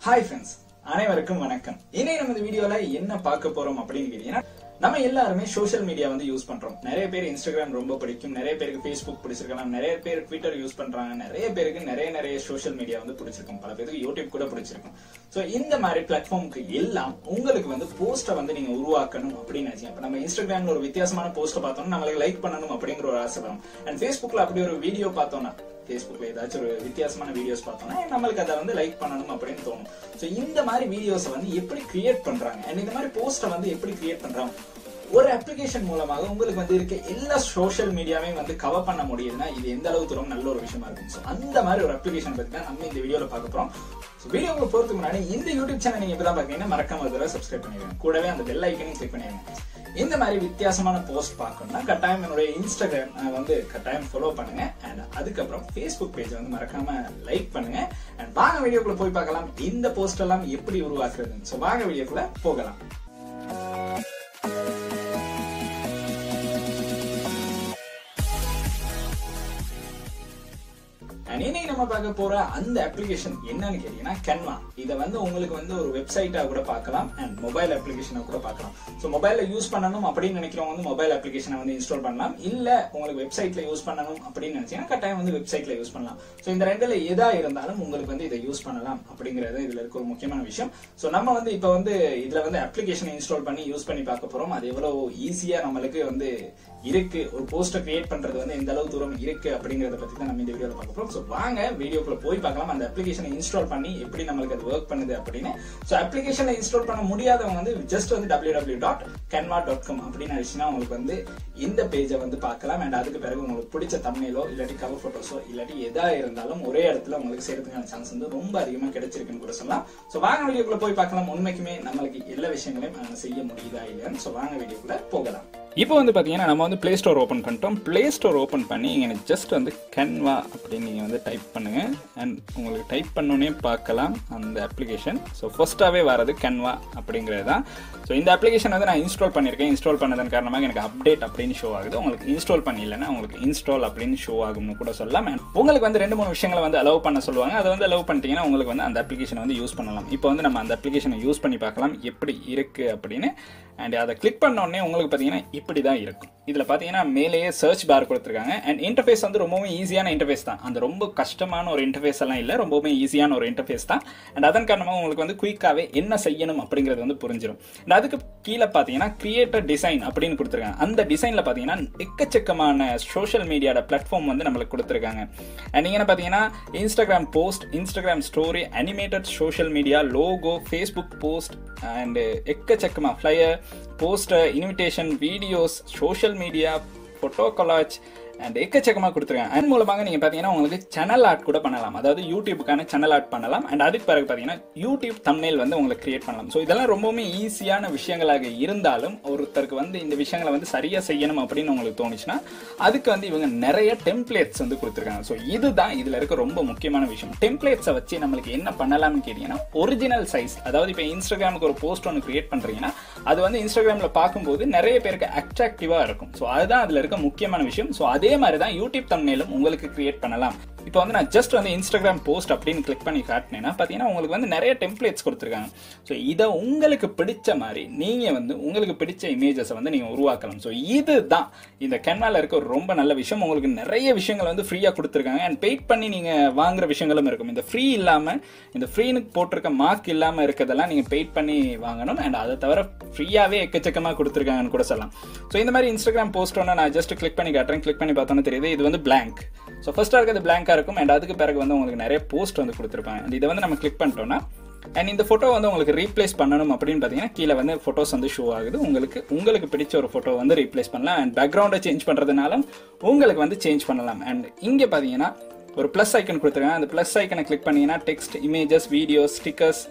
Hi friends, அனைவருக்கும் வணக்கம். இன்னைக்கு நம்ம இந்த வீடியோல என்ன பார்க்க போறோம் அப்படின்னு கேட்டீங்கன்னா, நம்ம எல்லாருமே சோஷியல் மீடியா வந்து யூஸ் பண்றோம். நிறைய பேர் இன்ஸ்டாகிராம் ரொம்ப பிடிக்கும், நிறைய பேருக்கு Facebook பிடிச்சிருக்கலாம், நிறைய பேர் ட்விட்டர் யூஸ் பண்றாங்க, நிறைய பேருக்கு நிறைய சோஷியல் மீடியா வந்து பிடிச்சிருக்கும், பல பேருக்கு யூடியூப் கூட பிடிச்சிருக்கும். சோ இந்த மாதிரி பிளாட்ஃபார்முக்கு எல்லாம் உங்களுக்கு வந்து போஸ்ட வந்து நீங்க உருவாக்கணும் அப்படின்னு நினைச்சீங்க. இப்ப நம்ம இன்ஸ்டாகிராம்ல ஒரு வித்தியாசமான போஸ்ட பார்த்தோம்னா நம்மளுக்கு லைக் பண்ணணும் அப்படிங்கிற ஒரு ஆசை வரும். அண்ட் Facebookல அப்படி ஒரு வீடியோ பார்த்தோம்னா Facebookல ஏதாச்சும் ஒரு வித்தியாசமான வீடியோஸ் பார்த்தோம்னா நம்மளுக்கு அதை வந்து லைக் பண்ணணும் அப்படின்னு தோணும். சோ இந்த மாதிரி வீடியோஸ் வந்து எப்படி கிரியேட் பண்றாங்க அண்ட் இந்த மாதிரி போஸ்ட வந்து எப்படி கிரியேட் பண்றாங்க, ஒரு அப்ளிகேஷன் மூலமாக உங்களுக்கு வந்து இருக்க எல்லா சோஷியல் மீடியாவையும் வந்து கவர் பண்ண முடியுதுன்னா இது எந்த அளவுக்கு தூரம் நல்ல ஒரு விஷயமா இருக்கும். சோ அந்த மாதிரி ஒரு அப்ளிகேஷன் பத்தி தான் நம்ம இந்த வீடியோல பார்க்க போறோம். வீடியோவை போறதுக்கு முன்னாடி இந்த யூடியூப் சேனல் நீங்க இப்பதான் பாத்தீங்கன்னா மறக்காம ஒரு சப்ஸ்கிரைப் பண்ணிடுங்க, கூடவே அந்த பெல் ஐக்கனையும் கிளிக் பண்ணிடுங்க. இந்த மாதிரி வித்தியாசமான போஸ்ட் பார்க்கணும்னா கட்டாயம் என்னுடைய இன்ஸ்டாகிராம் வந்து கட்டாயம் ஃபாலோ பண்ணுங்க அண்ட் அதுக்கப்புறம் Facebook பேஜ் வந்து மறக்காம லைக் பண்ணுங்க. அண்ட் வாங்க வீடியோக்குள்ள போய் பார்க்கலாம் இந்த போஸ்ட் எல்லாம் எப்படி உருவாக்குறது. சோ வாங்க வீடியோக்குள்ள போகலாம். இன்னைக்கு நம்ம பார்க்க போற அந்த அப்ளிகேஷன் என்னன்னு கேட்டீங்கன்னா Canva. இத வந்து உங்களுக்கு வந்து ஒரு வெப்சைட்டா கூட பார்க்கலாம் அண்ட் மொபைல் அப்ளிகேஷனா கூட பார்க்கலாம். சோ மொபைல்ல யூஸ் பண்ணணும் அப்படின்னு நினைக்கிறவங்க வந்து மொபைல் அப்ளிகேஷனை வந்து இன்ஸ்டால் பண்ணலாம். இல்ல உங்களுக்கு வெப்சைட்ல யூஸ் பண்ணணும் அப்படின்னு நினைச்சீங்கன்னா கட்டாயம் வந்து வெப்சைட்ல யூஸ் பண்ணலாம். சோ இந்த ரெண்டுல எதா இருந்தாலும் உங்களுக்கு வந்து இதை யூஸ் பண்ணலாம் அப்படிங்கறது இதுல இருக்க ஒரு முக்கியமான விஷயம். சோ நம்ம வந்து இப்ப வந்து இதுல வந்து அப்ளிகேஷனை இன்ஸ்டால் பண்ணி யூஸ் பண்ணி பார்க்க போறோம். அது எவ்வளவு ஈஸியா நம்மளுக்கு வந்து இருக்கு, ஒரு போஸ்டர் கிரியேட் பண்றது வந்து எந்த அளவு தூரம் இருக்கு அப்படிங்கறத பத்தி தான் நம்ம இந்த வீடியோல பார்க்க போறோம். சோ வாங்க வீடியோக்குள்ள போய் பார்க்கலாம் அந்த அப்ளிகேஷனை இன்ஸ்டால் பண்ணி எப்படி நம்மளுக்கு அது வர்க் பண்ணுது அப்படின்னு. சோ அப்ளிகேஷனை இன்ஸ்டால் பண்ண முடியாதவங்க வந்து ஜஸ்ட் வந்து www.canva.com அப்படின்னு அடிச்சுனா உங்களுக்கு வந்து இந்த பேஜை வந்து பார்க்கலாம். அண்ட் அதுக்கு பிறகு உங்களுக்கு பிடிச்ச தம்ப்நெயிலோ இல்லாட்டி கவர் போட்டோஸோ இல்லாட்டி எதா இருந்தாலும் ஒரே இடத்துல உங்களுக்கு செய்யறதுக்கான சான்ஸ் வந்து ரொம்ப அதிகமா கிடைச்சிருக்குன்னு கூட சொல்லலாம். சோ வாங்க வீடியோக்குள்ள போய் பார்க்கலாம் உண்மைக்குமே நம்மளுக்கு எல்லா விஷயங்களையும் செய்ய முடியுதா இல்லையான்னு. சோ வாங்க வீடியோக்குள்ள போகலாம். இப்போ வந்து பாத்தீங்கன்னா நம்ம வந்து பிளே ஸ்டோர் ஓபன் பண்ணிட்டோம். பிளே ஸ்டோர் ஓபன் பண்ணி இங்க ஜஸ்ட் வந்து Canva அப்படின்னு நீங்க வந்து டைப் பண்ணுங்க. அண்ட் உங்களுக்கு டைப் பண்ணோன்னே பார்க்கலாம் அந்த அப்ளிகேஷன். ஸோ ஃபர்ஸ்டாவே வரது Canva அப்படிங்கிறது தான். ஸோ இந்த அப்ளிகேஷன் வந்து நான் இன்ஸ்டால் பண்ணியிருக்கேன். இன்ஸ்டால் பண்ணதன் காரணமாக எனக்கு அப்டேட் அப்படின்னு ஷோ ஆகுது. உங்களுக்கு இன்ஸ்டால் பண்ணிடலன்னா உங்களுக்கு இன்ஸ்டால் அப்படின்னு ஷோ ஆகும்னு கூட சொல்லலாம். உங்களுக்கு வந்து 2-3 விஷயங்களை வந்து அலோவ் பண்ண சொல்லுவாங்க. அதை வந்து அலோவ் பண்ணிட்டீங்கன்னா உங்களுக்கு வந்து அந்த அப்ளிகேஷனை வந்து யூஸ் பண்ணலாம். இப்போ வந்து நம்ம அந்த அப்ளிகேஷனை யூஸ் பண்ணி பார்க்கலாம் எப்படி இருக்கு அப்படின்னு. அண்ட் அதை கிளிக் பண்ண உடனே உங்களுக்கு பார்த்தீங்கன்னா இப்படி தான் இருக்கும். இதில் பார்த்தீங்கன்னா மேலேயே சர்ச் பார் கொடுத்துருக்காங்க. அண்ட் இன்டர்ஃபேஸ் வந்து ரொம்பவும் ஈஸியான இன்டர்ஃபேஸ் தான். அந்த ரொம்ப கஷ்டமான ஒரு இன்டர்ஃபேஸ் எல்லாம் இல்லை, ரொம்பவுமே ஈஸியான ஒரு இன்டர்ஃபேஸ் தான். அண்ட் அதன் காரணமாக உங்களுக்கு வந்து குயிக்காகவே என்ன செய்யணும் அப்படிங்கிறது வந்து புரிஞ்சிடும். அண்ட் அதுக்கு கீழே பார்த்தீங்கன்னா கிரியேட்டர் டிசைன் அப்படின்னு கொடுத்துருக்காங்க. அந்த டிசைனில் பார்த்தீங்கன்னா எக்கச்சக்கமான சோஷியல் மீடியாவோட பிளாட்ஃபார்ம் வந்து நம்மளுக்கு கொடுத்துருக்காங்க. அண்ட் நீங்கள் பார்த்தீங்கன்னா Instagram post, Instagram story, animated social media, logo, Facebook post and எக்கச்சக்கமாக flyer, poster, invitation, videos, social media, photo collage and எக்கச்சக்கமாக கொடுத்துருக்காங்க. அதன் மூலமாக நீங்கள் பார்த்தீங்கன்னா உங்களுக்கு சேனல் ஆர்ட் கூட பண்ணலாம். அதாவது யூடியூபுக்கான சேனல் ஆர்ட் பண்ணலாம். அண்ட் அதுக்கு பிறகு பார்த்தீங்கன்னா யூடியூப் தம்ப்நெயில் வந்து உங்களுக்கு கிரியேட் பண்ணலாம். ஸோ இதெல்லாம் ரொம்பவுமே ஈஸியான விஷயங்களாக இருந்தாலும் ஒருத்தருக்கு வந்து இந்த விஷயங்களை வந்து சரியாக செய்யணும் அப்படின்னு உங்களுக்கு தோணுச்சுன்னா அதுக்கு வந்து இவங்க நிறைய டெம்ப்ளேட்ஸ் வந்து கொடுத்துருக்காங்க. ஸோ இதுதான் இதில் இருக்க ரொம்ப முக்கியமான விஷயம். டெம்ப்ளேட்ஸை வச்சு நம்மளுக்கு என்ன பண்ணலாம்னு கேட்டீங்கன்னா ஒரிஜினல் சைஸ், அதாவது இப்போ இன்ஸ்டாகிராமுக்கு ஒரு போஸ்ட் ஒன்று கிரியேட் பண்ணுறீங்கன்னா அது வந்து இன்ஸ்டாகிராமில் பார்க்கும்போது நிறைய பேருக்கு அட்ராக்டிவாக இருக்கும். ஸோ அதுதான் அதில் இருக்க முக்கியமான விஷயம். ஸோ அதே மாதிரி தான் யூடியூப் தம்ப்நெயிலும் உங்களுக்கு கிரியேட் பண்ணலாம். இப்போ வந்து நான் ஜஸ்ட் வந்து இன்ஸ்டாகிராம் போஸ்ட் அப்படின்னு கிளிக் பண்ணி காட்டினேன்னா பார்த்தீங்கன்னா உங்களுக்கு வந்து நிறைய டெம்ப்ளேட்ஸ் கொடுத்துருக்காங்க. ஸோ இதை உங்களுக்கு பிடிச்ச மாதிரி நீங்கள் வந்து உங்களுக்கு பிடிச்ச இமேஜஸை வந்து நீங்கள் உருவாக்கலாம். ஸோ இதுதான் இந்த Canvaல இருக்க ஒரு ரொம்ப நல்ல விஷயம். உங்களுக்கு நிறைய விஷயங்கள் வந்து ஃப்ரீயாக கொடுத்துருக்காங்க. அண்ட் பெய்ட் பண்ணி நீங்கள் வாங்குற விஷயங்களும் இருக்கும். இந்த ஃப்ரீ இல்லாமல், இந்த ஃப்ரீனு போட்டிருக்க மார்க் இல்லாமல் இருக்கிறதெல்லாம் நீங்கள் பெய்ட் பண்ணி வாங்கணும். அண்ட் அதை தவிர ஃப்ரீயாகவே எக்கச்சக்கமாக கொடுத்துருக்காங்கன்னு கூட சொல்லலாம். ஸோ இந்த மாதிரி இன்ஸ்டாகிராம் போஸ்ட் ஒன்று நான் ஜஸ்ட் கிளிக் பண்ணி காட்டுறேன். கிளிக் பண்ணி பார்த்தோன்னு தெரியுது இது வந்து பிளாங்க். ஸோ ஃபர்ஸ்ட்டாக இருக்கிறது பிளாங்காக இருக்கும். அண்ட் அதுக்கு பிறகு வந்து உங்களுக்கு நிறைய போஸ்ட் வந்து கொடுத்துருப்பாங்க. அண்ட் இதை வந்து நம்ம கிளிக் பண்ணிட்டோம்னா அண்ட் இந்த ஃபோட்டோ வந்து உங்களுக்கு ரீப்ளேஸ் பண்ணணும் அப்படின்னு பார்த்தீங்கன்னா கீழே வந்து ஃபோட்டோஸ் வந்து ஷோ ஆகுது. உங்களுக்கு பிடிச்ச ஒரு ஃபோட்டோ வந்து ரீப்ளேஸ் பண்ணலாம். அண்ட் பேக்ரவுண்டை சேஞ்ச் பண்ணுறதுனால உங்களுக்கு வந்து சேஞ்ச் பண்ணலாம். அண்ட் இங்கே பார்த்தீங்கன்னா ஒரு ப்ளஸ் ஐக்கன் கொடுத்துருக்காங்க. அந்த ப்ளஸ் ஐக்கனை கிளிக் பண்ணீங்கன்னா டெக்ஸ்ட், இமேஜஸ், வீடியோஸ், ஸ்டிக்கர்ஸ்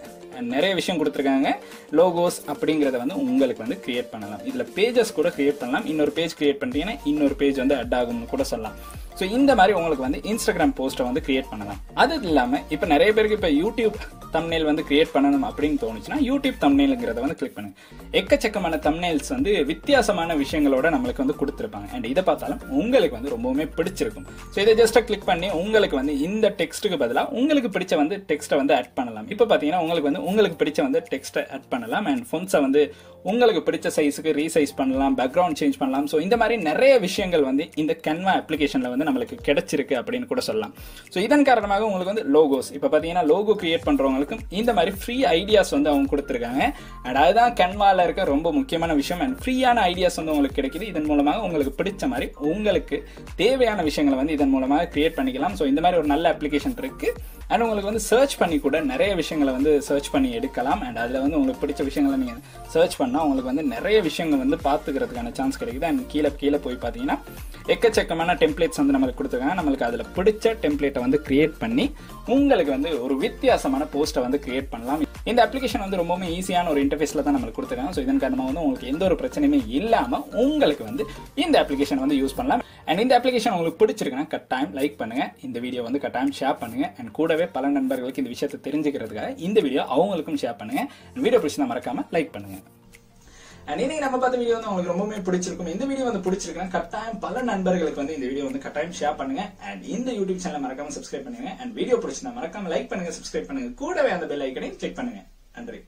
நிறைய விஷயம் கொடுத்துருக்காங்க. லோகோஸ் அப்படிங்கிறத வந்து உங்களுக்கு வந்து கிரியேட் பண்ணலாம். இதில் பேஜஸ் கூட கிரியேட் பண்ணலாம். இன்னொரு பேஜ் கிரியேட் பண்ணிட்டீங்கன்னா இன்னொரு பேஜ் வந்து அட் ஆகும்னு கூட சொல்லலாம். ஸோ இந்த மாதிரி உங்களுக்கு வந்து இன்ஸ்டாகிராம் போஸ்ட்டை வந்து கிரியேட் பண்ணலாம். அது இல்லாம இப்ப நிறைய பேருக்கு இப்ப யூடியூப் தம்ப்நெயில் வந்து கிரியேட் பண்ணணும் அப்படின்னு தோணுச்சுன்னா யூடியூப் தம்ப்நெயில்ங்கிறத வந்து கிளிக் பண்ணுங்க. எக்கச்சக்கமான தம்ப்நெயில்ஸ் வந்து வித்தியாசமான விஷயங்களோட நம்மளுக்கு வந்து கொடுத்துருப்பாங்க. அண்ட் இதை பார்த்தாலும் உங்களுக்கு வந்து ரொம்பவுமே பிடிச்சிருக்கும். ஸோ இதை ஜஸ்ட் கிளிக் பண்ணி உங்களுக்கு வந்து இந்த டெக்ஸ்ட்டுக்கு பதிலாக உங்களுக்கு பிடிச்ச வந்து டெக்ஸ்ட்டை வந்து ஆட் பண்ணலாம். இப்போ பார்த்தீங்கன்னா உங்களுக்கு பிடிச்ச வந்து டெக்ஸ்ட்டை ஆட் பண்ணலாம். அண்ட் ஃபொன்ட்ஸை வந்து உங்களுக்கு பிடிச்ச சைஸுக்கு ரீசைஸ் பண்ணலாம், பேக்ரவுண்ட் சேஞ்ச் பண்ணலாம். ஸோ இந்த மாதிரி நிறைய விஷயங்கள் வந்து இந்த Canva அப்ளிகேஷனில் வந்து நம்மளுக்கு கிடைச்சிருக்கு அப்படின்னு கூட சொல்லலாம். ஸோ இதன் காரணமாக உங்களுக்கு வந்து லோகோஸ், இப்போ பார்த்தீங்கன்னா லோகோ கிரியேட் பண்ணுறவங்களுக்கும் இந்த மாதிரி ஃப்ரீ ஐடியாஸ் வந்து அவங்க கொடுத்துருக்காங்க. அண்ட் அதுதான் Canvaல இருக்க ரொம்ப முக்கியமான விஷயம். அண்ட் ஃப்ரீயான ஐடியாஸ் வந்து உங்களுக்கு கிடைக்குது. இதன் மூலமாக உங்களுக்கு பிடிச்ச மாதிரி உங்களுக்கு தேவையான விஷயங்களை வந்து இதன் மூலமாக கிரியேட் பண்ணிக்கலாம். ஸோ இந்த மாதிரி ஒரு நல்ல அப்ளிகேஷன் இருக்கு. அண்ட் உங்களுக்கு வந்து சர்ச் பண்ணி கூட நிறைய விஷயங்களை வந்து சர்ச் பண்ணி எடுக்கலாம். அண்ட் அதில் வந்து உங்களுக்கு பிடிச்ச விஷயங்களை நீங்கள் சர்ச் பண்ணால் உங்களுக்கு வந்து நிறைய விஷயங்கள் வந்து பார்த்துக்கிறதுக்கான சான்ஸ் கிடைக்குது. அண்ட் கீழே போய் பார்த்தீங்கன்னா எக்கச்சக்கமான டெம்ப்ளேட்ஸ் வந்து நம்மளுக்கு கொடுத்துருக்காங்க. நம்மளுக்கு அதில் பிடிச்ச டெம்ப்ளேட்டை வந்து கிரியேட் பண்ணி உங்களுக்கு வந்து ஒரு வித்தியாசமான போஸ்ட்டை வந்து கிரியேட் பண்ணலாம். இந்த அப்ளிகேஷன் வந்து ரொம்பவுமே ஈஸியான ஒரு இன்டர்ஃபேஸ்ல தான் நம்மளுக்கு கொடுத்துருக்காங்க. ஸோ இதன் காரணமாக வந்து உங்களுக்கு எந்த ஒரு பிரச்சனையுமே இல்லாமல் உங்களுக்கு வந்து இந்த அப்ளிகேஷன் வந்து யூஸ் பண்ணலாம். அண்ட் இந்த அப்ளிகேஷன் உங்களுக்கு பிடிச்சிருக்குன்னா கட்டாயம் லைக் பண்ணுங்க, இந்த வீடியோ வந்து கட்டாயம் ஷேர் பண்ணுங்க. அண்ட் கூடவே பல நண்பர்களுக்கு இந்த விஷயத்தை தெரிஞ்சுக்கிறதுக்காக இந்த வீடியோ அவங்களுக்கும் ஷேர் பண்ணுங்க. வீடியோ பிடிச்சா மறக்காம லைக் பண்ணுங்க. அண்ட் இன்னைக்கு நம்ம பார்த்த வீடியோ வந்து உங்களுக்கு ரொம்பவே பிடிச்சிருக்கும். இந்த வீடியோ வந்து பிடிச்சிருக்குன்னா கட்டாயம் பல நண்பர்களுக்கு வந்து இந்த வீடியோ வந்து கட்டாயம் ஷேர் பண்ணுங்க. அண்ட் இந்த யூடியூப் சேனலை மறக்காம சப்ஸ்கிரைப் பண்ணுங்க. அண்ட் வீடியோ பிடிச்சா மறக்காம லைக் பண்ணுங்க, சப்ஸ்கிரைப் பண்ணுங்க. கூடவே அந்த பெல் ஐக்கனையும் கிளிக் பண்ணுங்க. நன்றி.